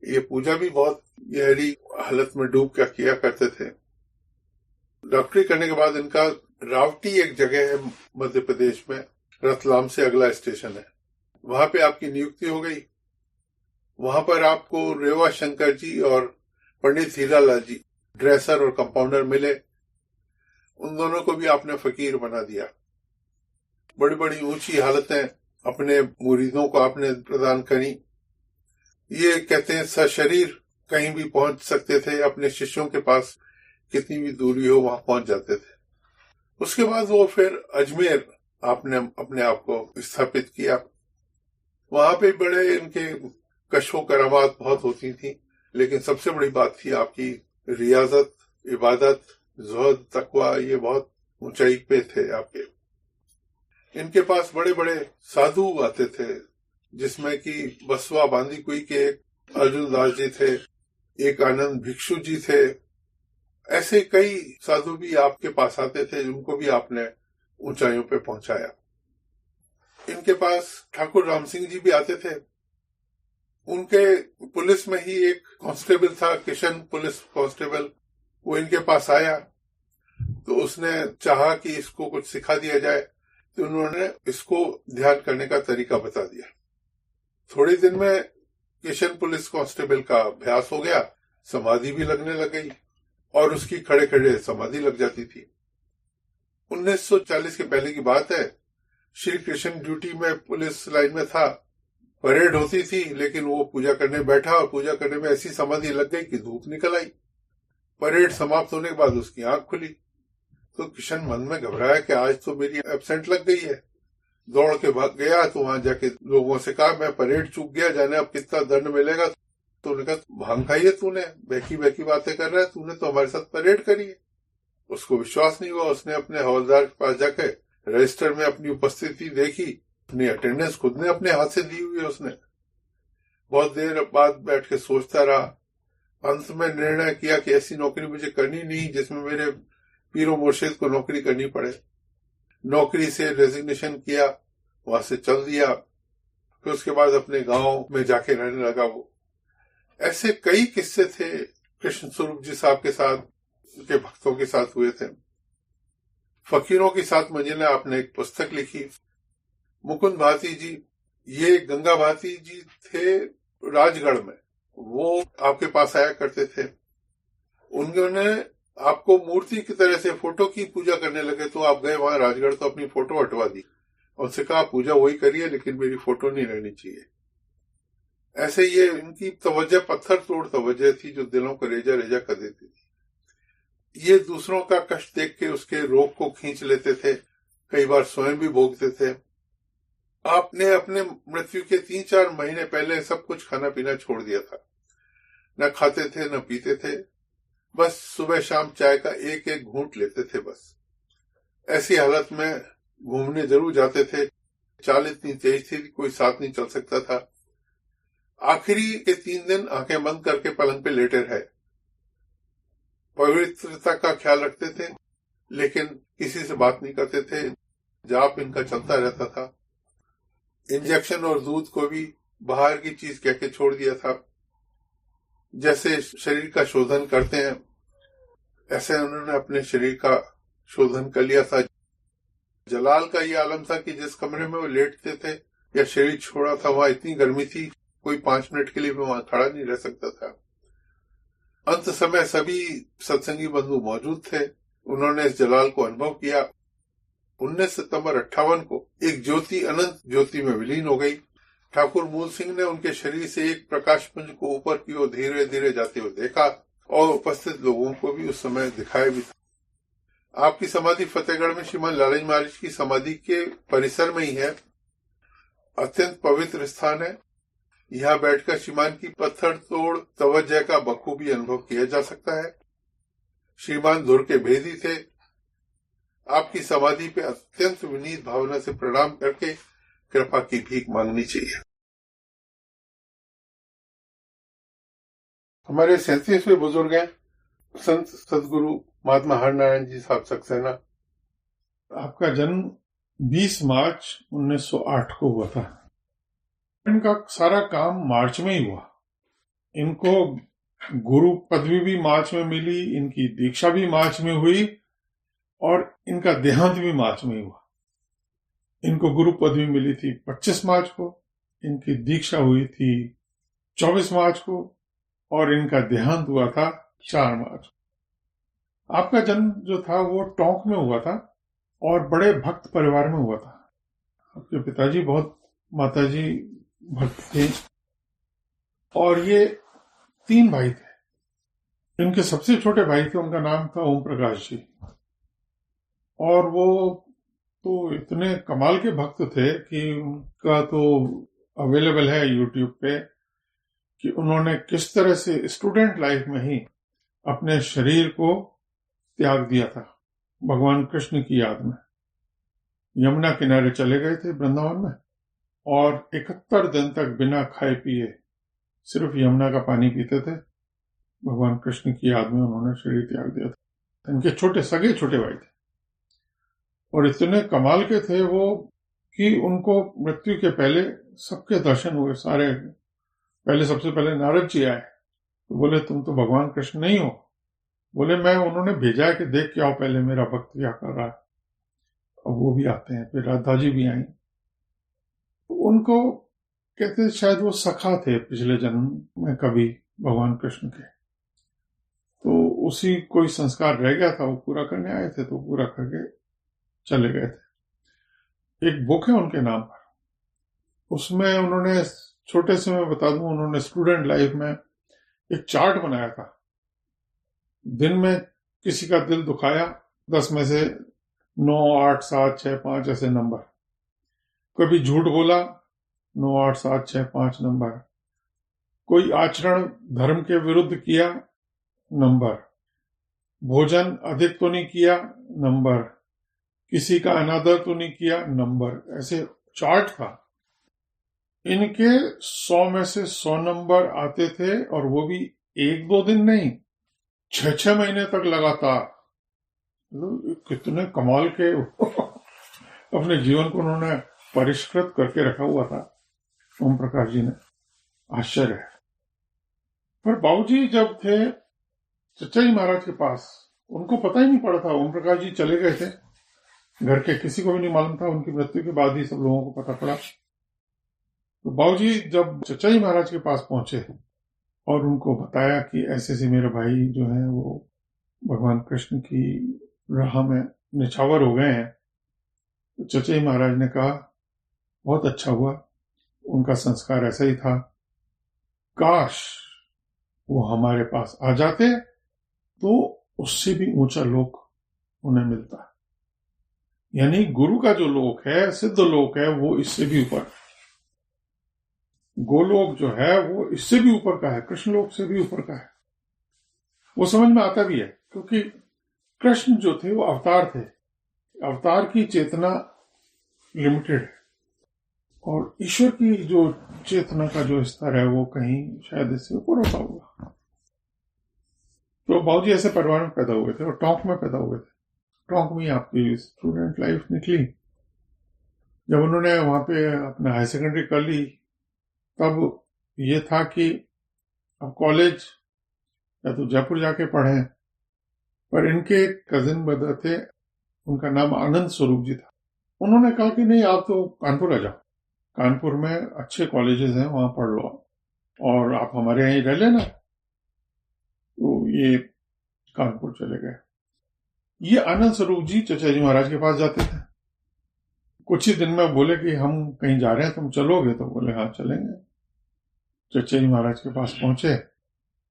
ये पूजा भी बहुत गहरी हालत में डूब कर किया करते थे। डॉक्टरी करने के बाद इनका रावटी एक जगह है मध्य प्रदेश में, रतलाम से अगला स्टेशन है, वहां पे आपकी नियुक्ति हो गई। वहां पर आपको रेवा शंकर जी और पंडित हीरालाल जी ड्रेसर और कंपाउंडर मिले। उन दोनों को भी आपने फकीर बना दिया। बड़ी बड़ी ऊंची हालतें अपने मुरीदों को आपने प्रदान करी। ये कहते हैं सशरीर कहीं भी पहुंच सकते थे, अपने शिष्यों के पास कितनी भी दूरी हो वहां पहुंच जाते थे। उसके बाद वो फिर अजमेर आपने अपने आप को स्थापित किया। वहां पे बड़े इनके कशो करामात बहुत होती थी, लेकिन सबसे बड़ी बात थी आपकी रियाजत, इबादत, ज़ुहद, तकवा, ये बहुत ऊंचाई पे थे आपके। इनके पास बड़े बड़े साधु आते थे, जिसमें कि बसवा बांदीकुई के अर्जुन दास जी थे, एक आनंद भिक्षु जी थे। ऐसे कई साधु भी आपके पास आते थे, जिनको भी आपने ऊंचाइयों पे पहुंचाया। इनके पास ठाकुर राम सिंह जी भी आते थे। उनके पुलिस में ही एक कांस्टेबल था, किशन पुलिस कांस्टेबल, वो इनके पास आया तो उसने चाहा कि इसको कुछ सिखा दिया जाए, तो उन्होंने इसको ध्यान करने का तरीका बता दिया। थोड़े दिन में किशन पुलिस कांस्टेबल का अभ्यास हो गया, समाधि भी लगने लग गई और उसकी खड़े खड़े समाधि लग जाती थी। 1940 के पहले की बात है। श्री कृष्ण ड्यूटी में पुलिस लाइन में था, परेड होती थी, लेकिन वो पूजा करने बैठा और पूजा करने में ऐसी समाधि लग गई कि धूप निकल आई। परेड समाप्त होने के बाद उसकी आंख खुली तो किशन मन में घबराया कि आज तो मेरी एब्सेंट लग गई है। दौड़ के भाग गया तो वहां जाके लोगों से कहा मैं परेड चूक गया, जाने अब कितना दंड मिलेगा। तो उन्होंने कहा भांग खाई है तूने, बैकी बैकी बातें कर रहा है, तूने तो हमारे साथ परेड करी है। उसको विश्वास नहीं हुआ। उसने अपने हवलदार के पास जाकर रजिस्टर में अपनी उपस्थिति देखी, अपनी अटेंडेंस खुद ने अपने हाथ से दी हुई है उसने। बहुत देर बाद बैठ के सोचता रहा। अंत में निर्णय किया कि ऐसी नौकरी मुझे करनी नहीं जिसमें मेरे पीरो मुर्शिद को नौकरी करनी पड़े। नौकरी से रेजिग्नेशन किया, वहां से चल दिया। फिर उसके बाद अपने गांव में जाके रहने लगा। वो ऐसे कई किस्से थे कृष्ण स्वरूप जी साहब के साथ, उनके भक्तों के साथ हुए थे। फकीरों की 7 मंजिलें आपने एक पुस्तक लिखी। मुकुंद भाती जी, ये गंगा भाती जी थे राजगढ़ में, वो आपके पास आया करते थे। उन्होंने आपको मूर्ति की तरह से फोटो की पूजा करने लगे तो आप गए वहां राजगढ़ तो अपनी फोटो हटवा दी, उनसे कहा पूजा वही करिए लेकिन मेरी फोटो नहीं रहनी चाहिए। ऐसे ये इनकी तवज्जो पत्थर तोड़ तवज्जो थी जो दिलों को रेजा रेजा कर देती थी। ये दूसरों का कष्ट देख के उसके रोग को खींच लेते थे, कई बार स्वयं भी भोगते थे। आपने अपने मृत्यु के 3-4 महीने पहले सब कुछ खाना पीना छोड़ दिया था। न खाते थे न पीते थे, बस सुबह शाम चाय का एक एक घूंट लेते थे बस। ऐसी हालत में घूमने जरूर जाते थे। चाल इतनी तेज थी कि कोई साथ नहीं चल सकता था। आखिरी के 3 दिन आंखें बंद करके पलंग पे लेटे रहे। पवित्रता का ख्याल रखते थे लेकिन किसी से बात नहीं करते थे। जाप इनका चलता रहता था। इंजेक्शन और दूध को भी बाहर की चीज कह के छोड़ दिया था। जैसे शरीर का शोधन करते हैं ऐसे उन्होंने अपने शरीर का शोधन कर लिया था। जलाल का ये आलम था कि जिस कमरे में वो लेटते थे या शरीर छोड़ा था वहां इतनी गर्मी थी कोई 5 मिनट के लिए भी वहां खड़ा नहीं रह सकता था। अंत समय सभी सत्संगी बंधु मौजूद थे। उन्होंने इस जलाल को अनुभव किया। 19 सितंबर 58 को एक ज्योति अनंत ज्योति में विलीन हो गई। ठाकुर मूल सिंह ने उनके शरीर से एक प्रकाश पुंज को ऊपर की ओर धीरे धीरे जाते हुए देखा और उपस्थित लोगों को भी उस समय दिखाया भी था। आपकी समाधि फतेहगढ़ में श्रीमान लालजी महाराज की समाधि के परिसर में ही है। अत्यंत पवित्र स्थान है। यहाँ बैठकर श्रीमान की पत्थर तोड़ तवज्जो का बखूबी अनुभव किया जा सकता है। श्रीमान धुर के भेदी थे। आपकी समाधि पे अत्यंत विनीत भावना से प्रणाम करके कृपा की भीख मांगनी चाहिए। हमारे 37वें बुजुर्ग हैं संत सदगुरु महात्मा हरनारायण जी साहब सक्सेना। आपका जन्म 20 मार्च 1908 को हुआ था। इनका सारा काम मार्च में ही हुआ। इनको गुरु पदवी भी मार्च में मिली, इनकी दीक्षा भी मार्च में हुई और इनका देहांत भी मार्च में हुआ। इनको गुरु पदवी मिली थी 25 मार्च को, इनकी दीक्षा हुई थी 24 मार्च को और इनका देहांत हुआ था 4 मार्च। आपका जन्म जो था वो टोंक में हुआ था और बड़े भक्त परिवार में हुआ था। आपके पिताजी बहुत माताजी भक्त थे और ये 3 भाई थे। इनके सबसे छोटे भाई थे, उनका नाम था ओम प्रकाश जी और वो तो इतने कमाल के भक्त थे कि उनका तो अवेलेबल है यूट्यूब पे कि उन्होंने किस तरह से स्टूडेंट लाइफ में ही अपने शरीर को त्याग दिया था भगवान कृष्ण की याद में। यमुना किनारे चले गए थे वृंदावन में और 71 दिन तक बिना खाए पिए सिर्फ यमुना का पानी पीते थे। भगवान कृष्ण की याद में उन्होंने शरीर त्याग दिया था। इनके सगे छोटे भाई थे। और इतने कमाल के थे वो कि उनको मृत्यु के पहले सबके दर्शन हुए सारे। पहले सबसे पहले नारद जी आए तो बोले तुम तो भगवान कृष्ण नहीं हो। बोले मैं, उन्होंने भेजा है कि देख के आओ पहले मेरा भक्त क्या कर रहा है। अब वो भी आते हैं। फिर राधा जी भी आई। उनको कहते शायद वो सखा थे पिछले जन्म में कभी भगवान कृष्ण के, तो उसी कोई संस्कार रह गया था, वो पूरा करने आए थे तो पूरा करके चले गए थे। एक बुक है उनके नाम पर, उसमें उन्होंने, छोटे से मैं बता दूं, उन्होंने स्टूडेंट लाइफ में एक चार्ट बनाया था। दिन में किसी का दिल दुखाया, 10 में से 9, 8, 7, 6, 5 ऐसे नंबर। कभी झूठ बोला, 9, 8, 7, 6, 5 नंबर। कोई आचरण धर्म के विरुद्ध किया, नंबर। भोजन अधिक तो नहीं किया, नंबर। किसी का अनादर तो नहीं किया, नंबर। ऐसे चार्ट था। इनके 100 में से 100 नंबर आते थे, और वो भी 1-2 दिन नहीं, 6-6 महीने तक लगातार। कितने कमाल के अपने जीवन को उन्होंने परिष्कृत करके रखा हुआ था ओम प्रकाश जी ने। आश्चर्य है। पर बाबूजी जब थे चचा जी महाराज के पास, उनको पता ही नहीं पड़ा था। ओम प्रकाश जी चले गए थे, घर के किसी को भी नहीं मालूम था। उनकी मृत्यु के बाद ही सब लोगों को पता पड़ा। तो बाबूजी जब चचा जी महाराज के पास पहुंचे और उनको बताया कि ऐसे ऐसे मेरे भाई जो है वो भगवान कृष्ण की राह में निछावर हो गए हैं, तो चचा जी महाराज ने कहा बहुत अच्छा हुआ, उनका संस्कार ऐसा ही था, काश वो हमारे पास आ जाते तो उससे भी ऊंचा लोक उन्हें मिलता। यानी गुरु का जो लोक है, सिद्ध लोक है, वो इससे भी ऊपर। गोलोक जो है वो इससे भी ऊपर का है, कृष्ण लोक से भी ऊपर का है। वो समझ में आता भी है, क्योंकि कृष्ण जो थे वो अवतार थे। अवतार की चेतना लिमिटेड है, और ईश्वर की जो चेतना का जो स्तर है वो कहीं शायद इससे ऊपर होता होगा। तो बाबूजी ऐसे परिवार में पैदा हुए थे और टोंक में पैदा हुए थे। टोंक में आपकी स्टूडेंट लाइफ निकली। जब उन्होंने वहां पे अपना हायर सेकेंडरी कर ली, तब ये था कि अब कॉलेज या तो जयपुर जाके पढ़े। पर इनके कजिन ब्रदर थे, उनका नाम आनंद स्वरूप जी था। उन्होंने कहा कि नहीं, आप तो कानपुर आ जाओ, कानपुर में अच्छे कॉलेजेस हैं, वहां पढ़ लो और आप हमारे यहीं रह लेना। तो ये कानपुर चले गए। ये आनंद स्वरूप जी चचा जी महाराज के पास जाते थे। कुछ ही दिन में बोले कि हम कहीं जा रहे हैं, तुम चलोगे? तो बोले हाँ चलेंगे। चचा जी महाराज के पास पहुंचे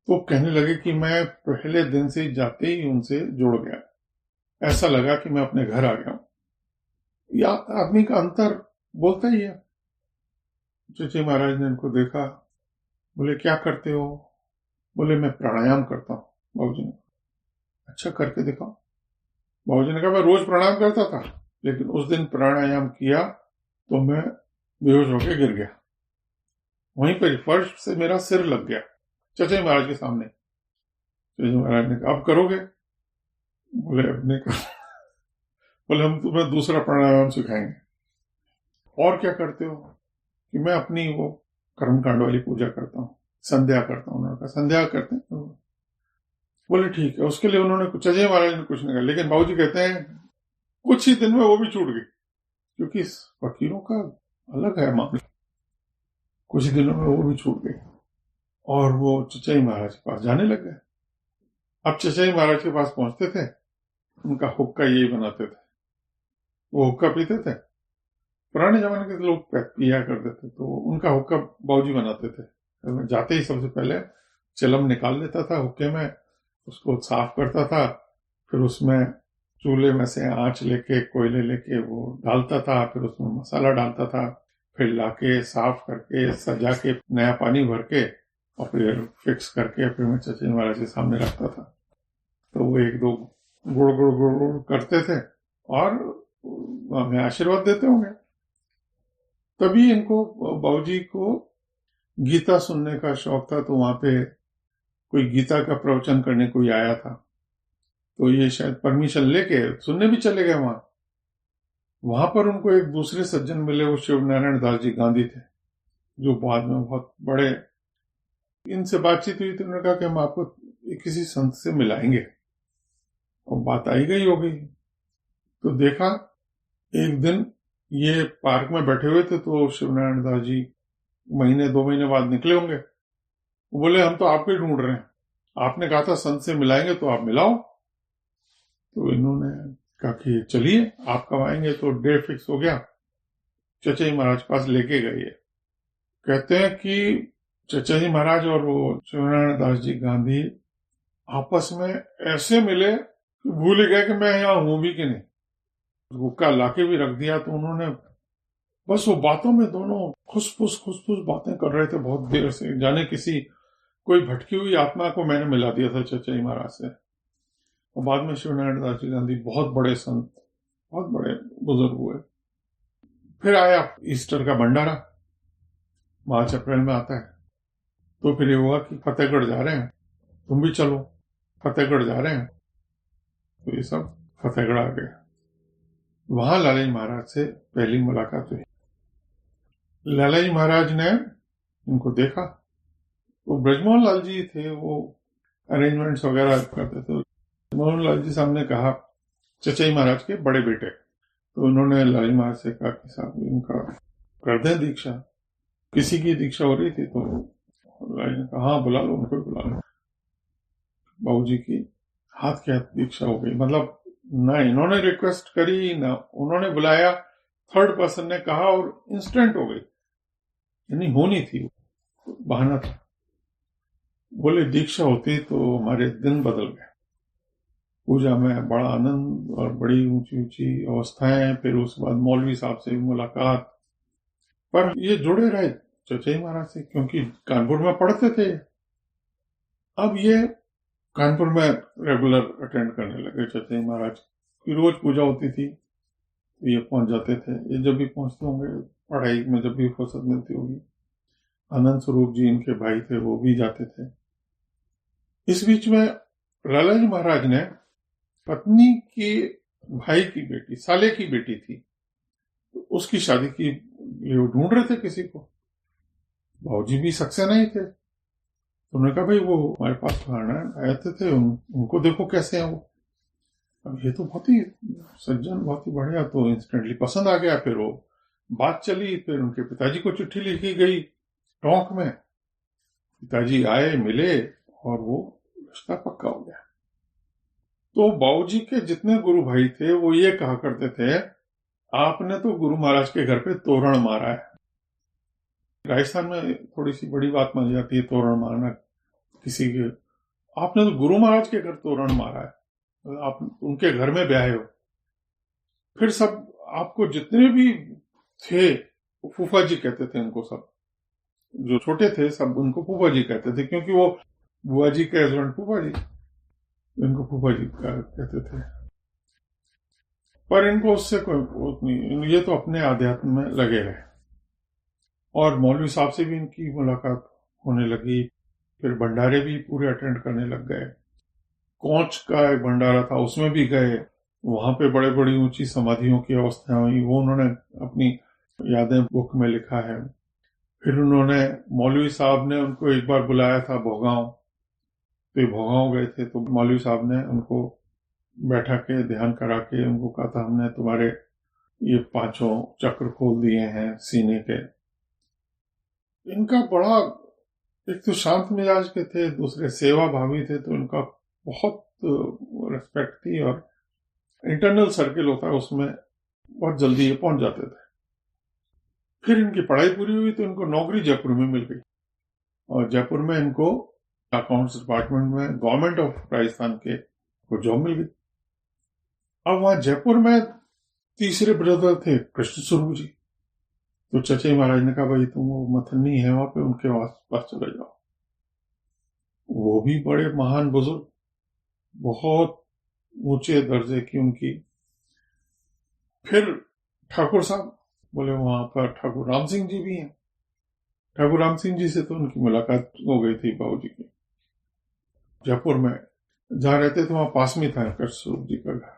तो कहने लगे कि मैं पहले दिन से जाते ही उनसे जुड़ गया, ऐसा लगा कि मैं अपने घर आ गया हूं। या आदमी का अंतर बोलता ही है। चचा महाराज ने उनको देखा, बोले क्या करते हो? बोले मैं प्राणायाम करता हूँ। बाबूजी ने अच्छा करके दिखाओ। बाबूजी ने कहा मैं रोज प्राणायाम करता था, लेकिन उस दिन प्राणायाम किया तो मैं बेहोश होकर गिर गया। वहीं पर फर्श से मेरा सिर लग गया, चचा महाराज के सामने। चचा महाराज ने कहा अब करोगे? बोले अब नहीं कर। बोले हम तुम्हें दूसरा प्राणायाम सिखाएंगे। और क्या करते हो? कि मैं अपनी वो कर्मकांड वाली पूजा करता हूँ, संध्या करता हूँ। उन्होंने कहा संध्या करते हैं? बोले ठीक है। उसके लिए उन्होंने चचा महाराज ने कुछ नहीं कहा, लेकिन बाबूजी कहते हैं कुछ ही दिन में वो भी छूट गई, क्योंकि फकीरों का अलग है मामला। कुछ ही दिनों में वो भी छूट गई और वो चचा महाराज के पास जाने लग गए। अब चचा महाराज के पास पहुंचते थे, उनका हुक्का यही बनाते थे। वो हुक्का पीते थे, पुराने जमाने के लोग पिया करते थे, तो उनका हुक्का बाबूजी बनाते थे। मैं जाते ही सबसे पहले चिलम निकाल लेता था हुक्के में, उसको साफ करता था, फिर उसमें चूल्हे में से आंच लेके कोयले लेके वो डालता था, फिर उसमें मसाला डालता था, फिर लाके साफ करके सजा के नया पानी भर के और फिर फिक्स करके फिर मैं चचा महाराज के सामने रखता था। तो वो 1-2 गुड़ गुड़ गुड़ गुड़ करते थे और हमें आशीर्वाद देते होंगे। तभी इनको, बाबूजी को गीता सुनने का शौक था, तो वहां पे कोई गीता का प्रवचन करने कोई आया था, तो ये शायद परमिशन लेके सुनने भी चले गए वहां। वहां पर उनको एक दूसरे सज्जन मिले, वो शिव नारायण दास जी गांधी थे, जो बाद में बहुत बड़े। इनसे बातचीत हुई तो उन्होंने कहा कि हम आपको किसी संत से मिलाएंगे, और बात आई गई हो गई। तो देखा एक दिन ये पार्क में बैठे हुए थे, तो शिवनारायण दास जी महीने 2 महीने बाद निकले होंगे। वो बोले हम तो आपको ही ढूंढ रहे हैं, आपने कहा था संत से मिलाएंगे तो आप मिलाओ। तो इन्होंने कहा कि चलिए आप कब आएंगे। तो डेट फिक्स हो गया, चचा जी महाराज के पास लेके गए। कहते हैं कि चचा जी महाराज और वो शिवनारायण दास जी गांधी आपस में ऐसे मिले कि भूल गए कि मैं यहाँ हूं भी कि नहीं। हुक्का लाके भी रख दिया। तो उन्होंने बस वो बातों में दोनों खुसफुस बातें कर रहे थे बहुत देर से, जाने किसी कोई भटकी हुई आत्मा को मैंने मिला दिया था चचा जी महाराज से। और बाद में शिवनारायण दास जी गांधी बहुत बड़े संत, बहुत बड़े बुजुर्ग हुए। फिर आया ईस्टर का भंडारा, मार्च अप्रैल में आता है। तो फिर ये हुआ कि फतेहगढ़ जा रहे हैं, तुम भी चलो, फतेहगढ़ जा रहे हैं। तो ये सब फतेहगढ़ आ गए। वहां लाला जी महाराज से पहली मुलाकात हुई। लाला जी महाराज ने उनको देखा। तो ब्रजमोहन लाल जी थे, वो अरेंजमेंट्स वगैरह करते थे। ब्रजमोहन लाल जी साहब ने कहा, चचा जी महाराज के बड़े बेटे, तो उन्होंने लाला जी महाराज से कहा कि साहब इनका कर दें दीक्षा। किसी की दीक्षा हो रही थी, तो लाला जी ने कहा हाँ बुला लो, उनको बुला लो। बाबू जी की हाथ के हाथ दीक्षा हो गई। मतलब ना इन्होंने रिक्वेस्ट करी ना उन्होंने बुलाया, थर्ड पर्सन ने कहा और इंस्टेंट हो गई। यानी होनी थी, बहाना था। बोले दीक्षा होती तो हमारे दिन बदल गए। पूजा में बड़ा आनंद और बड़ी ऊंची ऊंची अवस्थाएं। फिर उसके बाद मौलवी साहब से मुलाकात। पर ये जुड़े रहे चचा जी महाराज से, क्योंकि कानपुर में पढ़ते थे। अब ये कानपुर में रेगुलर अटेंड करने लगे। चचा जी महाराज की रोज पूजा होती थी, ये पहुंच जाते थे। ये जब भी पहुंचते होंगे, पढ़ाई में जब भी फुर्सत मिलती होगी। आनंद स्वरूप जी इनके भाई थे, वो भी जाते थे। इस बीच में लाला जी महाराज ने पत्नी की भाई की बेटी, साले की बेटी थी, तो उसकी शादी की ये ढूंढ रहे थे किसी को। बाबूजी भी सक्सेना ही थे। तो उन्होंने कहा भाई वो हमारे पास आए थे उनको देखो कैसे हैं वो। अब ये तो बहुत ही सज्जन, बहुत ही बढ़िया। तो इंस्टेंटली पसंद आ गया। फिर वो बात चली, फिर उनके पिताजी को चिट्ठी लिखी गई टोंक में। पिताजी आए, मिले, और वो रिश्ता पक्का हो गया। तो बाबूजी के जितने गुरु भाई थे वो ये कहा करते थे, आपने तो गुरु महाराज के घर पे तोरण मारा है। राजस्थान में थोड़ी सी बड़ी बात मानी जाती है तोरण मारना किसी के। आपने तो गुरु महाराज के घर तोरण मारा है, आप उनके घर में ब्याहे हो। फिर सब आपको जितने भी थे, फूफा जी कहते थे उनको। सब जो छोटे थे सब उनको फूफा जी कहते थे, क्योंकि वो बुआ जी के हस्बैंड फूफा जी, इनको फूफा जी कहते थे। पर इनको उससे कोई नहीं, ये तो अपने आध्यात्म में लगे रहे। और मौलवी साहब से भी इनकी मुलाकात होने लगी। फिर भंडारे भी पूरे अटेंड करने लग गए। कोंच का एक भंडारा था, उसमें भी गए। वहां पे बड़े बड़ी ऊंची समाधियों की अवस्था हुई, वो उन्होंने अपनी यादें बुक में लिखा है। फिर उन्होंने, मौलवी साहब ने उनको एक बार बुलाया था भोगांव, तो भोगांव गए थे। तो मौलवी साहब ने उनको बैठा के ध्यान करा के उनको कहा था, हमने तुम्हारे ये 5 चक्र खोल दिए हैं सीने के। इनका बड़ा, एक तो शांत मिजाज के थे, दूसरे सेवा भावी थे, तो इनका बहुत रिस्पेक्ट थी। और इंटरनल सर्किल होता है उसमें बहुत जल्दी ये पहुंच जाते थे। फिर इनकी पढ़ाई पूरी हुई तो इनको नौकरी जयपुर में मिल गई। और जयपुर में इनको अकाउंट्स डिपार्टमेंट में गवर्नमेंट ऑफ राजस्थान के को जॉब मिल गई। अब वहां जयपुर में तीसरे ब्रदर थे कृष्ण स्वरूप जी। तो चचा महाराज ने कहा भाई तुम वो मथनी है वहां पे, उनके पास चले जाओ। वो भी बड़े महान बुजुर्ग, बहुत ऊंचे दर्जे की उनकी। फिर ठाकुर साहब बोले वहां पर ठाकुर राम सिंह जी भी हैं। ठाकुर राम सिंह जी से तो उनकी मुलाकात हो गई थी बाबूजी की। जयपुर में जहां रहते थे वहां पास में था कृष्ण स्वरूप जी का घर।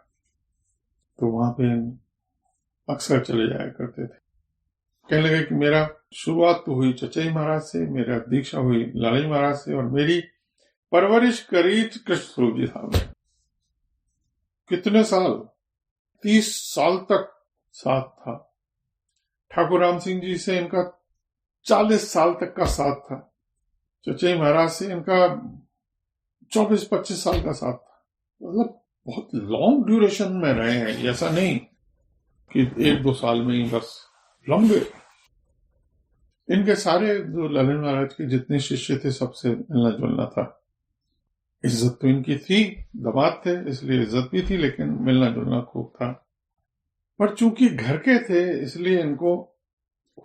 तो वहां पे अक्सर चले जाया करते थे। कहने लगे कि मेरा शुरुआत तो हुई चचई महाराज से, मेरा दीक्षा हुई लाला जी महाराज से, और मेरी परवरिश करी कृष्ण स्वरूप जी साहब ने। कितने साल, 30 साल तक साथ था। ठाकुर राम सिंह जी से इनका 40 साल तक का साथ था। चचई महाराज से इनका 24-25 साल का साथ था। मतलब बहुत लॉन्ग ड्यूरेशन में रहे हैं, ऐसा नहीं कि 1-2 साल में ही बस, लंबे। इनके सारे जो ललन महाराज के जितने शिष्य थे सबसे मिलना जुलना था। इज्जत तो इनकी थी, दामाद थे इसलिए इज्जत भी थी, लेकिन मिलना जुलना खूब था। पर चूंकि घर के थे इसलिए इनको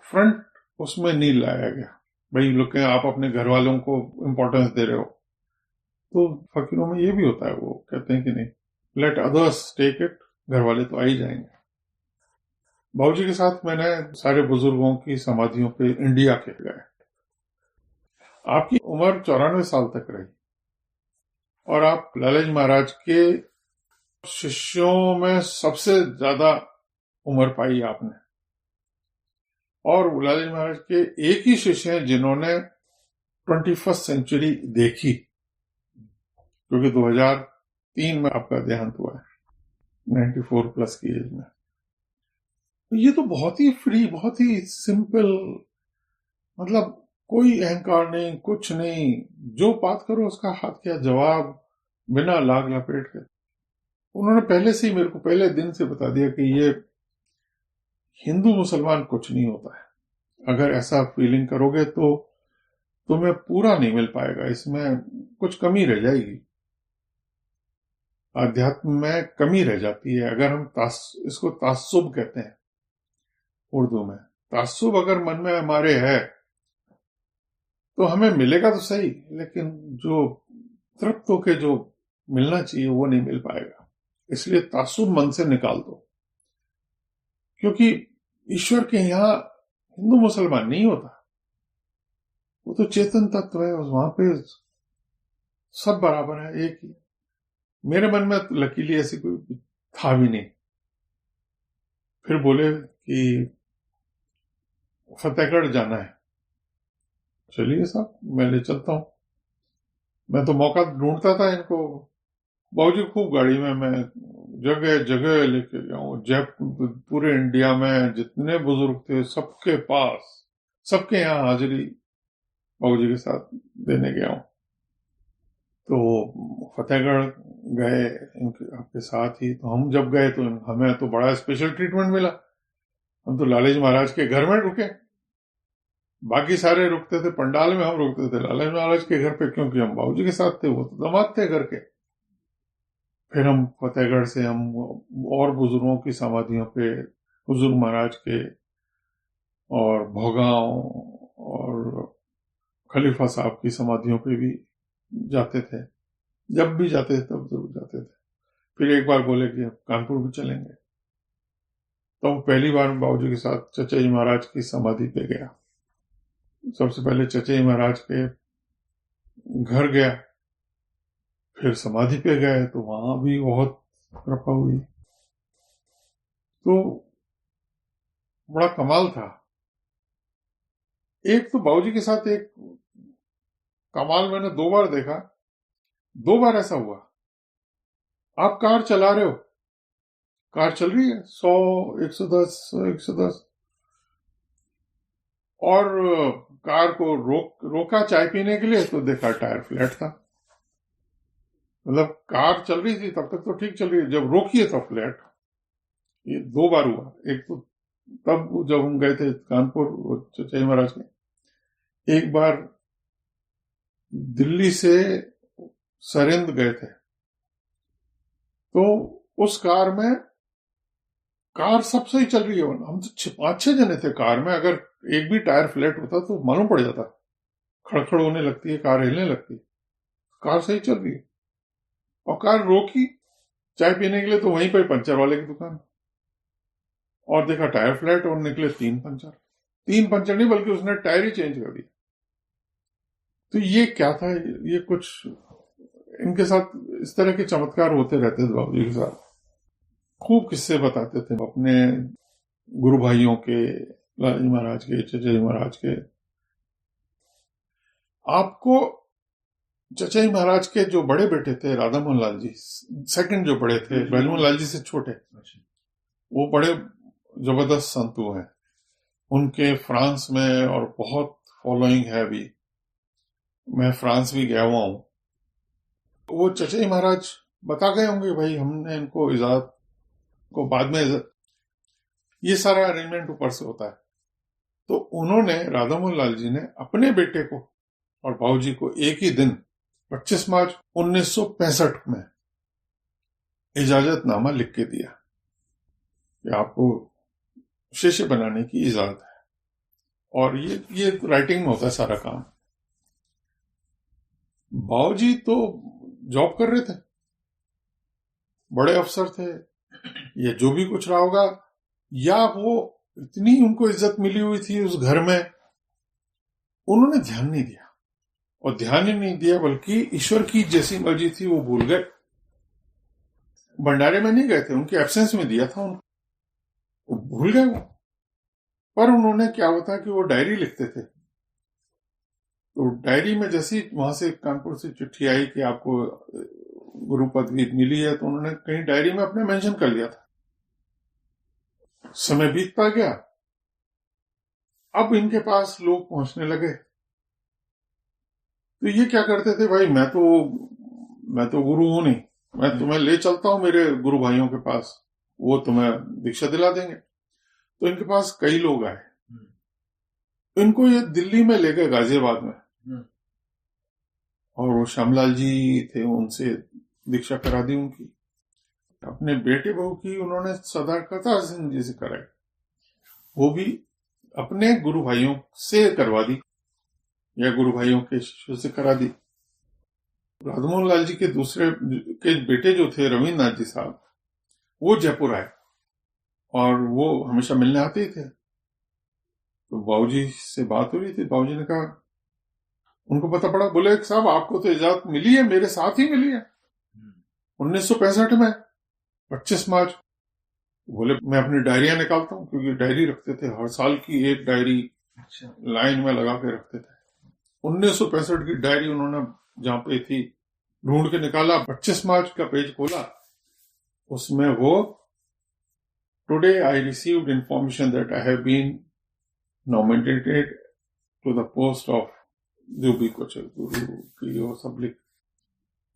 फ्रंट उसमें नहीं लाया गया। भाई लोग आप अपने घर वालों को इंपॉर्टेंस दे रहे हो, तो फकीरों में ये भी होता है, वो कहते हैं कि नहीं, लेट अदर्स टेक इट, घर वाले तो आ ही जाएंगे। बाबूजी के साथ मैंने सारे बुजुर्गों की समाधियों पे इंडिया के गए। आपकी उम्र 94 साल तक रही, और आप लाला जी महाराज के शिष्यों में सबसे ज्यादा उम्र पाई आपने। और लाला जी महाराज के एक ही शिष्य हैं जिन्होंने 21st सेंचुरी देखी, क्योंकि 2003 में आपका देहांत हुआ है, 94 प्लस की एज में। ये तो बहुत ही फ्री, बहुत ही सिंपल, मतलब कोई अहंकार नहीं, कुछ नहीं, जो बात करो उसका हाथ क्या जवाब, बिना लाग लपेट के। उन्होंने पहले से ही मेरे को पहले दिन से बता दिया कि ये हिंदू मुसलमान कुछ नहीं होता है। अगर ऐसा फीलिंग करोगे तो तुम्हें पूरा नहीं मिल पाएगा, इसमें कुछ कमी रह जाएगी, आध्यात्म में कमी रह जाती है। अगर हम इसको तास्सुब कहते हैं उर्दू में, तास्सुब अगर मन में हमारे है तो हमें मिलेगा तो सही, लेकिन जो तृप्त होके जो मिलना चाहिए वो नहीं मिल पाएगा। इसलिए तास्सुब मन से निकाल दो, क्योंकि ईश्वर के यहाँ हिंदू मुसलमान नहीं होता, वो तो चेतन तत्व है, वहां पे सब बराबर है, एक ही। मेरे मन में लकीली ऐसी कोई था भी नहीं। फिर बोले कि फतेहगढ़ जाना है, चलिए साहब मैं ले चलता हूं। मैं तो मौका ढूंढता था इनको, बाबूजी खूब गाड़ी में मैं जगह जगह लेके गया हूँ। जयपुर, पूरे इंडिया में जितने बुजुर्ग थे सबके पास, सबके यहाँ हाजिरी बाबूजी के साथ देने गया हूँ। तो फतेहगढ़ गए इनके आपके साथ ही। तो हम जब गए तो हमें तो बड़ा स्पेशल ट्रीटमेंट मिला। हम तो लाला जी महाराज के घर में रुके, बाकी सारे रुकते थे पंडाल में, हम रुकते थे लाला जी महाराज के घर पे, क्योंकि हम बाबूजी के साथ थे, वो तो दामाद थे घर के। फिर हम फतेहगढ़ से हम और बुजुर्गों की समाधियों पे, बुजुर्ग महाराज के और भोगांव और खलीफा साहब की समाधियों पे भी जाते थे। जब भी जाते थे तब जरूर जाते थे। फिर एक बार बोले कि कानपुर भी चलेंगे, तो पहली बार बाबूजी के साथ चचई महाराज की समाधि पे गया। सबसे पहले चचई महाराज के घर गया, फिर समाधि पे गए, तो वहां भी बहुत कृपा हुई। तो बड़ा कमाल था। एक तो बाबूजी के साथ एक कमाल मैंने 2 बार देखा। 2 बार ऐसा हुआ, आप कार चला रहे हो, कार चल रही है 100, 110, 110, और कार को रोका चाय पीने के लिए, तो देखा टायर फ्लैट था। मतलब कार चल रही थी तब तक तो ठीक चल रही है, जब रोकी तो फ्लैट। ये 2 बार हुआ। एक तो तब जब हम गए थे कानपुर चचई महाराज के, एक बार दिल्ली से सरिंद गए थे, तो उस कार में, कार सब सही चल रही है, हम तो 5-6 जने थे कार में, अगर एक भी टायर फ्लैट होता तो मालूम पड़ जाता, खड़खड़ होने लगती है, कार हिलने लगती है। कार सही चल रही है, और कार रोकी चाय पीने के लिए, तो वहीं पर पंचर वाले की दुकान, और देखा टायर फ्लैट, और निकले 3 पंचर। 3 पंचर नहीं, बल्कि उसने टायर ही चेंज कर दिया। तो ये क्या था, ये कुछ इनके साथ इस तरह के चमत्कार होते रहते थे बाबूजी के साथ। खूब किस्से बताते थे अपने गुरु भाइयों के, लालाजी महाराज के, चचा जी महाराज के। आपको चचा जी महाराज के जो बड़े बेटे थे राधा मोहन लाल जी, सेकंड जो बड़े थे, बैलमोहन लाल जी से छोटे, वो बड़े जबरदस्त संतु हैं। उनके फ्रांस में और बहुत फॉलोइंग है अभी। मैं फ्रांस भी गया हुआ हूं। वो चचा जी महाराज बता गए होंगे भाई हमने इनको इजाजत को बाद में, ये सारा अरेंजमेंट ऊपर से होता है। तो उन्होंने, राधा मोहन लाल जी ने अपने बेटे को और बाबूजी को एक ही दिन 25 मार्च 1965 में इजाजतनामा लिख के दिया कि आपको शिष्य बनाने की इजाजत है। और ये राइटिंग में होता है सारा काम। बाबूजी तो जॉब कर रहे थे, बड़े अफसर थे, या जो भी कुछ रहा होगा, या वो इतनी उनको इज्जत मिली हुई थी उस घर में, उन्होंने ध्यान नहीं दिया। और ध्यान ही नहीं दिया बल्कि ईश्वर की जैसी मर्जी थी वो भूल गए। भंडारे में नहीं गए थे, उनके एब्सेंस में दिया था उनको, भूल गए वो। पर उन्होंने क्या होता कि वो डायरी लिखते थे। तो डायरी में जैसी वहां से कानपुर से चिट्ठी आई कि आपको गुरु पदवी मिली है, तो उन्होंने कहीं डायरी में अपने मेंशन कर लिया था। समय बीतता गया, अब इनके पास लोग पहुंचने लगे। तो ये क्या करते थे, भाई मैं तो गुरु हूं नहीं, मैं तुम्हें ले चलता हूं मेरे गुरु भाइयों के पास, वो तुम्हें दीक्षा दिला देंगे। तो इनके पास कई लोग आए, इनको ये दिल्ली में ले गए, गाजियाबाद में, और वो श्यामलाल जी थे, उनसे दीक्षा करा दी उनकी। अपने बेटे बहू की उन्होंने सरदार करतार सिंह जी से कराई, वो भी अपने गुरु भाइयों से करवा दी या गुरु भाइयों के शिष्यों से करा दी। राधामोहन लाल जी के दूसरे के बेटे जो थे रविन्द्रनाथ जी साहब, वो जयपुर आए और वो हमेशा मिलने आते ही थे। तो बाबूजी से बात हो रही थी, बाबूजी ने कहा, उनको पता पड़ा, बोले साहब आपको तो इजाजत मिली है, मेरे साथ ही मिली है 1965 में 25 मार्च। बोले मैं अपनी डायरियां निकालता हूं, क्योंकि डायरी रखते थे, हर साल की एक डायरी लाइन में लगा के रखते थे। 1965 की डायरी उन्होंने जहां पे थी ढूंढ के निकाला, 25 मार्च का पेज खोला, उसमें वो, today I received information that I have been nominated to the post of, जो भी कुछ गुरु की वो सब लिख।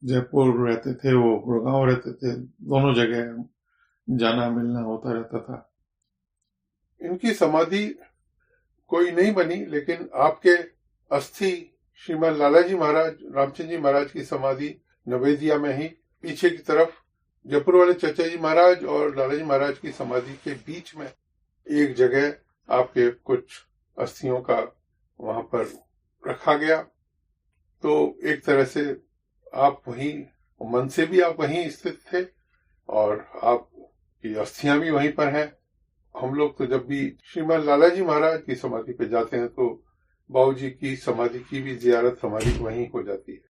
जयपुर रहते थे वो, गुड़गांव रहते थे, दोनों जगह जाना मिलना होता रहता था। इनकी समाधि कोई नहीं बनी, लेकिन आपके अस्थि श्रीमान लालाजी महाराज, रामचंद्र जी महाराज की समाधि नवेदिया में ही पीछे की तरफ, जयपुर वाले चचा जी महाराज और लालाजी महाराज की समाधि के बीच में एक जगह आपके कुछ अस्थियों का वहां पर रखा गया। तो एक तरह से आप वहीं, मन से भी आप वहीं स्थित थे और आपकी अस्थियां भी वहीं पर हैं। हम लोग तो जब भी श्रीमान लालाजी महाराज की समाधि पे जाते हैं तो बाबूजी की समाधि की भी जियारत हमारी वहीं हो जाती है।